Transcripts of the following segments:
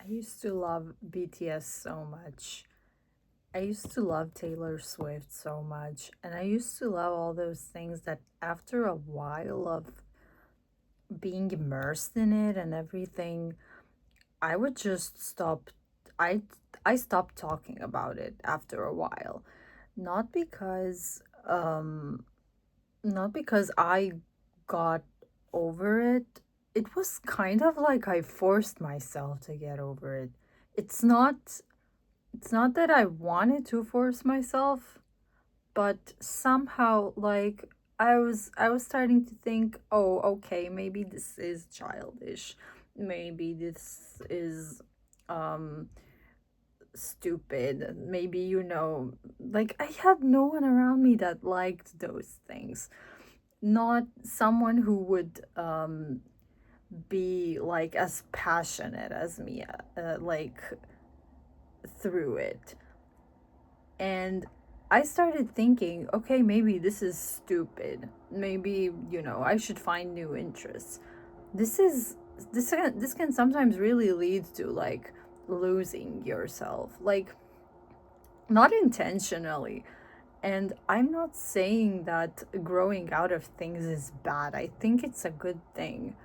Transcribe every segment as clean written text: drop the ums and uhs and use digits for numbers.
I used to love BTS so much. I used to love Taylor Swift so much. And I used to love all those things that after a while of being immersed in it and everything, I would just stop. I I stopped talking about it after a while. Not because not because I got over it. It was kind of like I forced myself to get over it. It's not it's not that I wanted to force myself, but somehow like I was starting to think, "Oh, okay, maybe this is childish. Maybe this is um stupid. Maybe like I had no one around me that liked those things. Not someone who would be like as passionate as me like through it. And I started thinking, okay, maybe this is stupid. Maybe, I should find new interests. This is this can sometimes really lead to like losing yourself. Like not intentionally. And I'm not saying that growing out of things is bad. I think it's a good thing.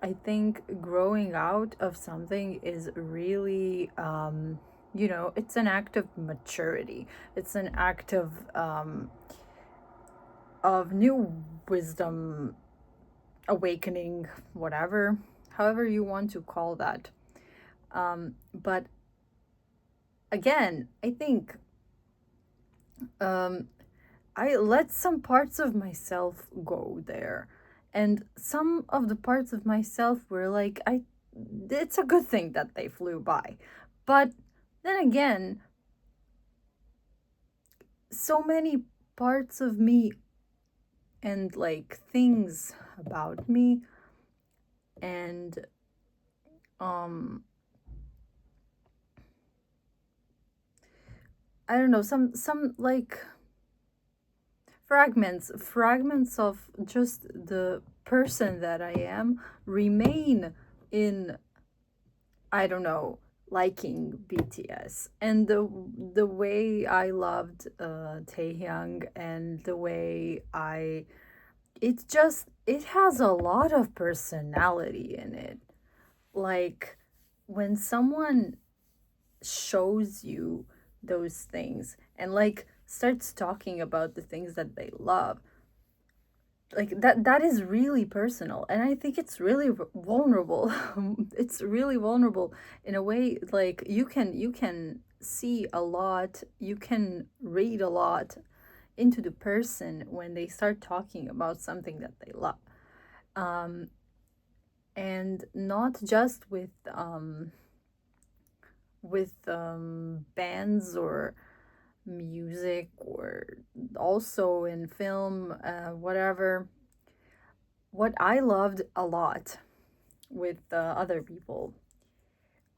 I think growing out of something is really, it's an act of maturity. It's an act of new wisdom, awakening, whatever, however you want to call that. But again, I think um, I let some parts of myself go there. And some of the parts of myself were like, it's a good thing that they flew by. But then again, so many parts of me and like things about me and um I don't know, some like fragments of just the person that I am remain in, I don't know, liking BTS and the way I loved Taehyung and the way it has a lot of personality in it. Like when someone shows you those things and like starts talking about the things that they love, like that is really personal, and I think it's really vulnerable. It's really vulnerable in a way. Like you can see a lot, you can read a lot into the person when they start talking about something that they love. um and not just with bands or music, or also in film, whatever. What I loved a lot with other people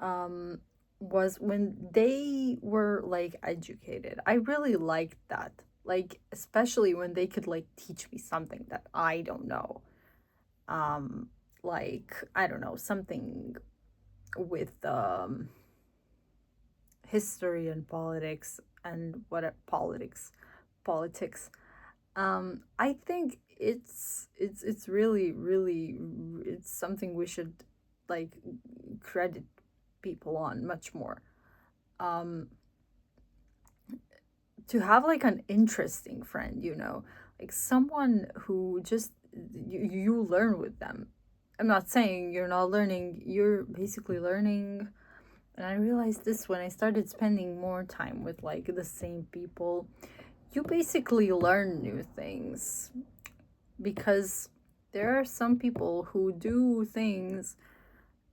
um, was when they were like educated. I really liked that. Like, especially when they could like teach me something that I don't know. Um, like, I don't know, something with history and politics and what politics. I think it's really really it's something we should like credit people on much more. Um, to have like an interesting friend, like someone who just you learn with them. I'm not saying you're not learning, you're basically learning. And I realized this when I started spending more time with like the same people. You basically learn new things because there are some people who do things,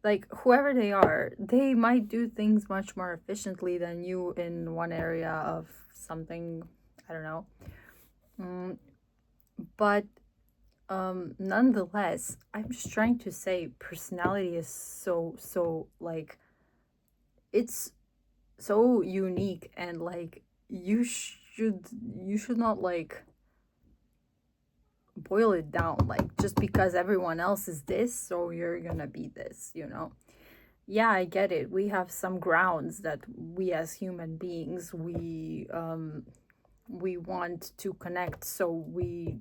like whoever they are, they might do things much more efficiently than you in one area of something. I don't know. mm, but nonetheless, I'm just trying to say personality is so like it's so unique, and like you should not like boil it down like just because everyone else is this, so you're gonna be this. yeah, I get it. We have some grounds that we as human beings, we want to connect, so we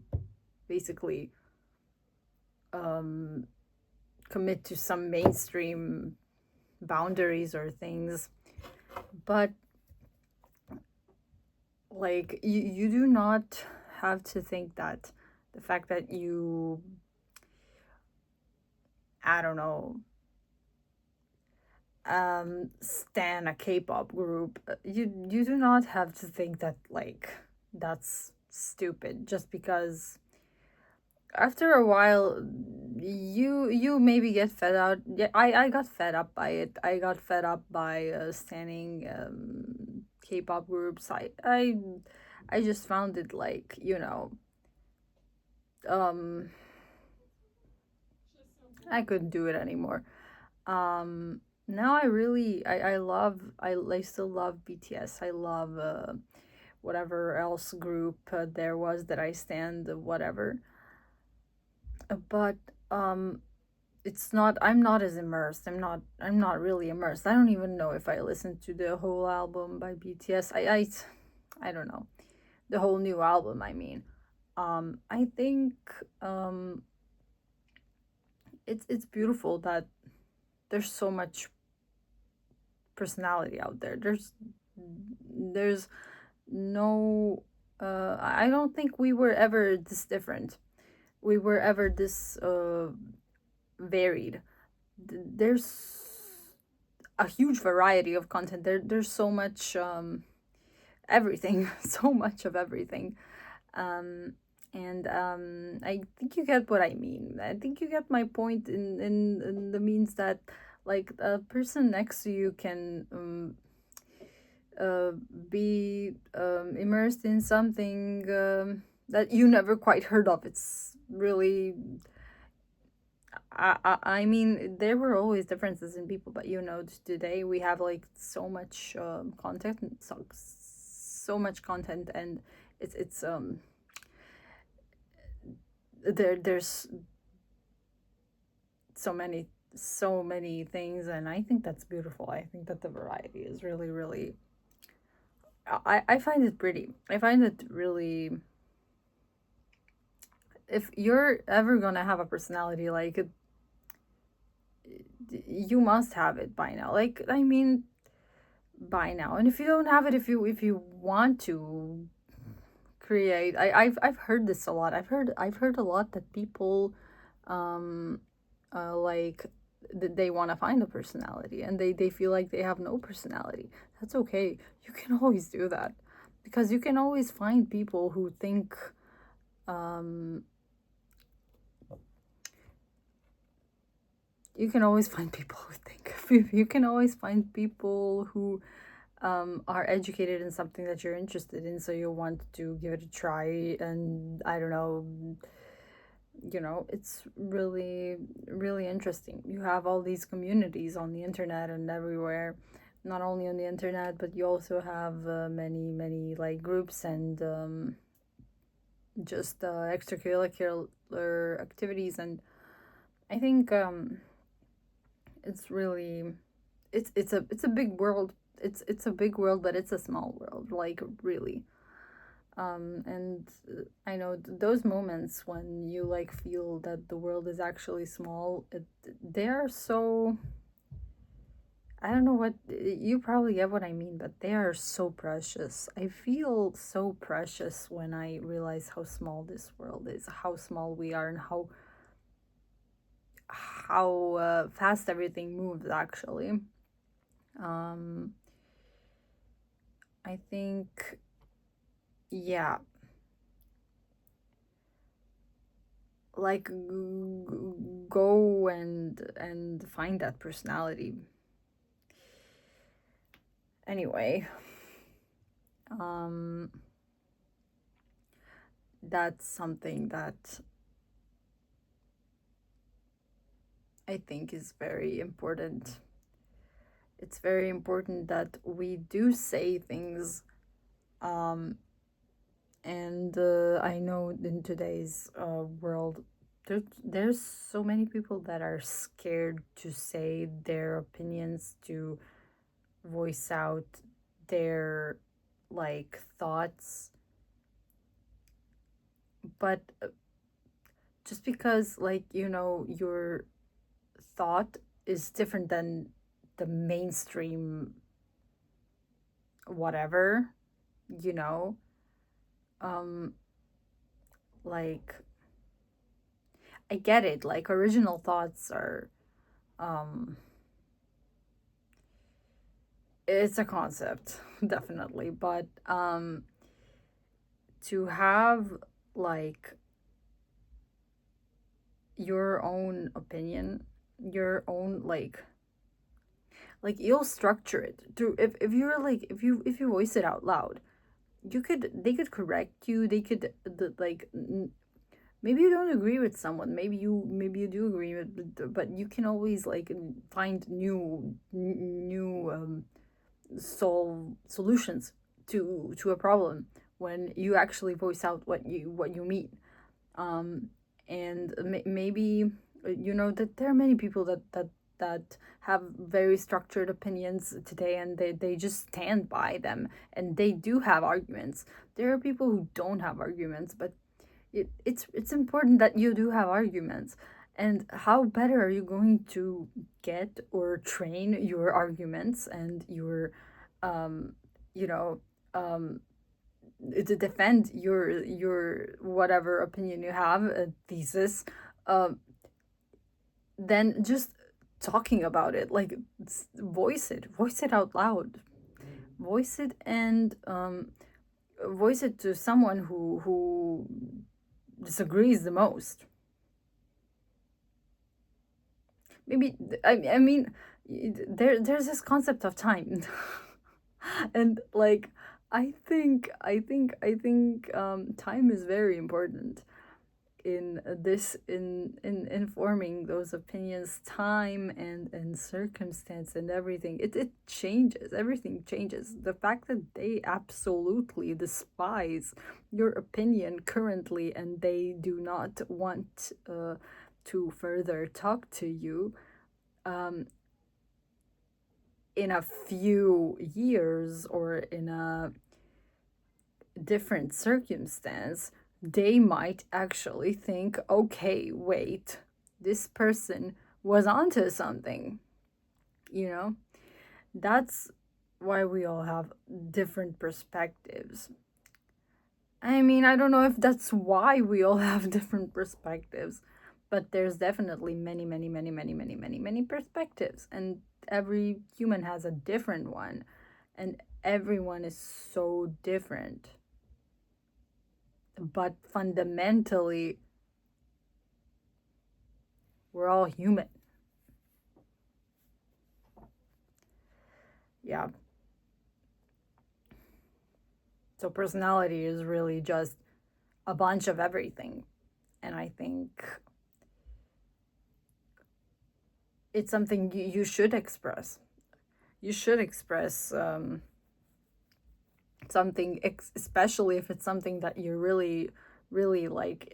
basically um commit to some mainstream boundaries or things. But like you do not have to think that the fact that you, I don't know, stan a K-pop group, you do not have to think that like that's stupid just because after a while you maybe get fed out. Yeah, I got fed up by it. I got fed up by standing K-pop groups. I just found it like, um I couldn't do it anymore. Now I really I love I still love BTS. I love whatever else group there was that I stand, whatever. But um it's not, I'm not as immersed. I'm not really immersed. I don't even know if I listened to the whole album by BTS. I don't know. The whole new album, I mean. I think um it's beautiful that there's so much personality out there. There's no I don't think we were ever this different. We were ever this varied. There's a huge variety of content. There's so much everything, so much of everything. Um and I think you get what I mean. I think you get my point in the means that like a person next to you can uh, be immersed in something that you never quite heard of. It's really, I mean, there were always differences in people, but today we have like so much content, so much content, and it's there's so many things, and I think that's beautiful. I think that the variety is really, really. I find it pretty. I find it really, if you're ever gonna have a personality like it, you must have it by now. Like, I mean, by now. And if you don't have it, if you want to create, I've heard this a lot. I've heard a lot that people um like they want to find a personality, and they feel like they have no personality. That's okay. You can always do that, because you can always find people who think um you can always find people who think. You can always find people who are educated in something that you're interested in, so you want to give it a try. And I don't know, it's really, really interesting. You have all these communities on the internet and everywhere, not only on the internet, but you also have many, many like groups and just extracurricular activities. And I think it's really, it's a big world. It's a big world, but it's a small world, like, really. And I know those moments when you like feel that the world is actually small, they are so, I don't know what, you probably get what I mean, but they are so precious. I feel so precious when I realize how small this world is, how small we are, and how fast everything moves, actually. um I think, yeah, like, go and find that personality. Anyway, um that's something that I think is very important. It's very important that we do say things, and I know in today's world there's so many people that are scared to say their opinions, to voice out their like thoughts, but just because, like, your thought is different than the mainstream whatever, you know um like, I get it, like original thoughts are, um it's a concept definitely, but to have like your own opinion, your own like you'll structure it through, if you're like, if you voice it out loud, they could correct you, they could maybe you don't agree with someone, maybe you do agree with, but you can always like find new solve solutions to a problem when you actually voice out what you mean. um and maybe that there are many people that have very structured opinions today, and they just stand by them, and they do have arguments. There are people who don't have arguments, but it's important that you do have arguments. And how better are you going to get or train your arguments and your um you know um to defend your whatever opinion you have, a thesis, um then just talking about it, like voice it out loud, voice it, and voice it to someone who disagrees the most. Maybe I mean, there's this concept of time. And like, I think time is very important in this, in forming those opinions. Time and circumstance and everything, it changes, everything changes. The fact that they absolutely despise your opinion currently, and they do not want to further talk to you, um in a few years or in a different circumstance, they might actually think, okay, wait, this person was onto something, you know? That's why we all have different perspectives. I mean, I don't know if that's why we all have different perspectives, but there's definitely many, many, many, many, many, many, many perspectives, and every human has a different one, and everyone is so different. But fundamentally, we're all human. Yeah. So personality is really just a bunch of everything. And I think it's something you should express. You should express something, especially if it's something that you're really, really like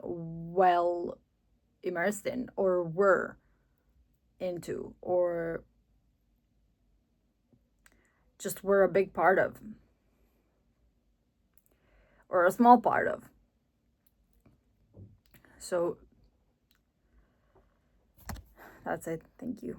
well immersed in, or were into, or just were a big part of, or a small part of. So that's it. Thank you.